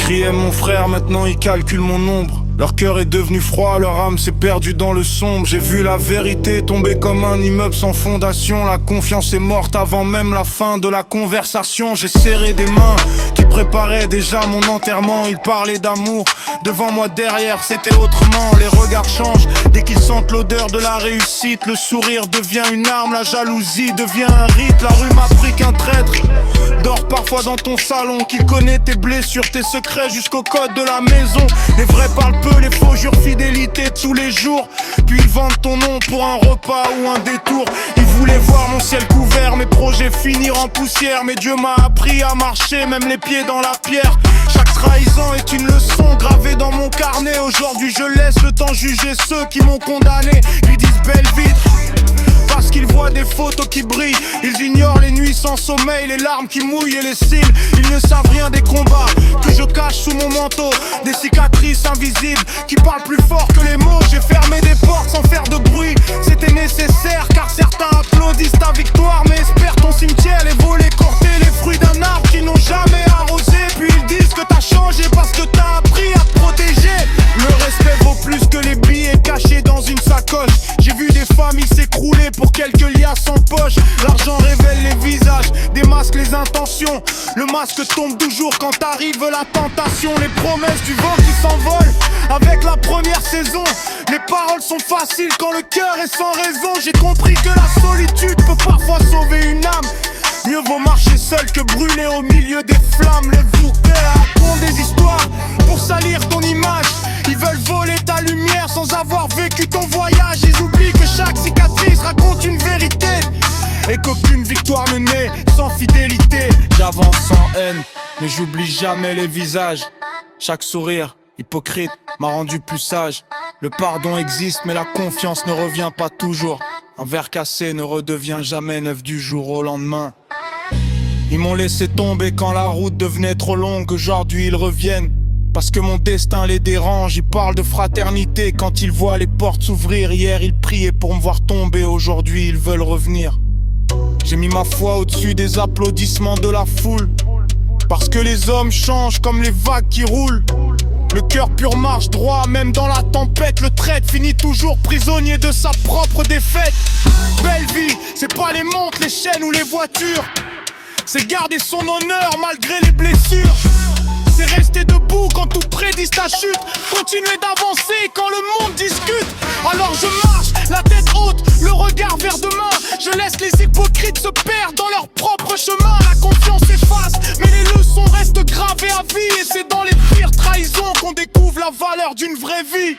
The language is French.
criaient mon frère, maintenant ils calculent mon nombre. Leur cœur est devenu froid, leur âme s'est perdue dans le sombre. J'ai vu la vérité tomber comme un immeuble sans fondation. La confiance est morte avant même la fin de la conversation. J'ai serré des mains qui préparaient déjà mon enterrement. Ils parlaient d'amour, devant moi derrière c'était autrement. Les regards changent dès qu'ils sentent l'odeur de la réussite. Le sourire devient une arme, la jalousie devient un rite. La rue m'a pris qu'un traître dort parfois dans ton salon, qu'il connaît tes blessures, tes secrets jusqu'au code de la maison. Les vrais parlent peu, les faux jurent fidélité tous les jours. Puis ils vendent ton nom pour un repas ou un détour. Ils voulaient voir mon ciel couvert, mes projets finir en poussière. Mais Dieu m'a appris à marcher, même les pieds dans la pierre. Chaque trahison est une leçon gravée dans mon carnet. Aujourd'hui je laisse le temps juger ceux qui m'ont condamné. Ils disent belle vitre parce qu'ils voient des photos qui brillent. Ils ignorent les nuits sans sommeil, les larmes qui mouillent et les cils. Ils ne savent rien des combats que je cache sous mon manteau. Des cicatrices invisibles qui parlent plus fort que les mots. J'ai fermé des portes sans faire de bruit, c'était nécessaire car certains applaudissent ta victoire. Mais espèrent ton cimetière, les volets cortés, les fruits d'un arbre qui n'ont jamais arrosé. Puis ils disent que t'as changé parce que t'as appris à te protéger. Le respect vaut plus que les billets cachés dans une sacoche. J'ai vu des familles s'écrouler pour quelques liasses en poche. L'argent révèle les visages, démasque les intentions. Le masque tombe toujours quand arrive la tentation. Les promesses du vent qui s'envolent avec la première saison. Les paroles sont faciles quand le cœur est sans raison. J'ai compris que la solitude peut parfois sauver une âme. Mieux vaut marcher seul que brûler au milieu des flammes. Les bouquets racontent des histoires pour salir ton image. Ils veulent voler ta lumière sans avoir vécu ton voyage. Ils oublient que chaque cicatrice raconte une vérité et qu'aucune victoire ne naît sans fidélité. J'avance sans haine, mais j'oublie jamais les visages. Chaque sourire hypocrite m'a rendu plus sage. Le pardon existe mais la confiance ne revient pas toujours. Un verre cassé ne redevient jamais neuf du jour au lendemain. Ils m'ont laissé tomber quand la route devenait trop longue. Aujourd'hui ils reviennent parce que mon destin les dérange. Ils parlent de fraternité quand ils voient les portes s'ouvrir. Hier ils priaient pour me voir tomber, aujourd'hui ils veulent revenir. J'ai mis ma foi au-dessus des applaudissements de la foule. Parce que les hommes changent comme les vagues qui roulent. Le cœur pur marche droit, même dans la tempête. Le traître finit toujours prisonnier de sa propre défaite. Belle vie, c'est pas les montres, les chaînes ou les voitures. C'est garder son honneur malgré les blessures. C'est rester debout quand tout prédit ta chute. Continuer d'avancer quand le monde discute. Alors je marche, la tête haute, le regard vers demain. Je laisse les hypocrites se perdre dans leur propre chemin. La confiance s'efface, mais les leçons restent gravées à vie. Et c'est dans les pires trahisons qu'on découvre la valeur d'une vraie vie.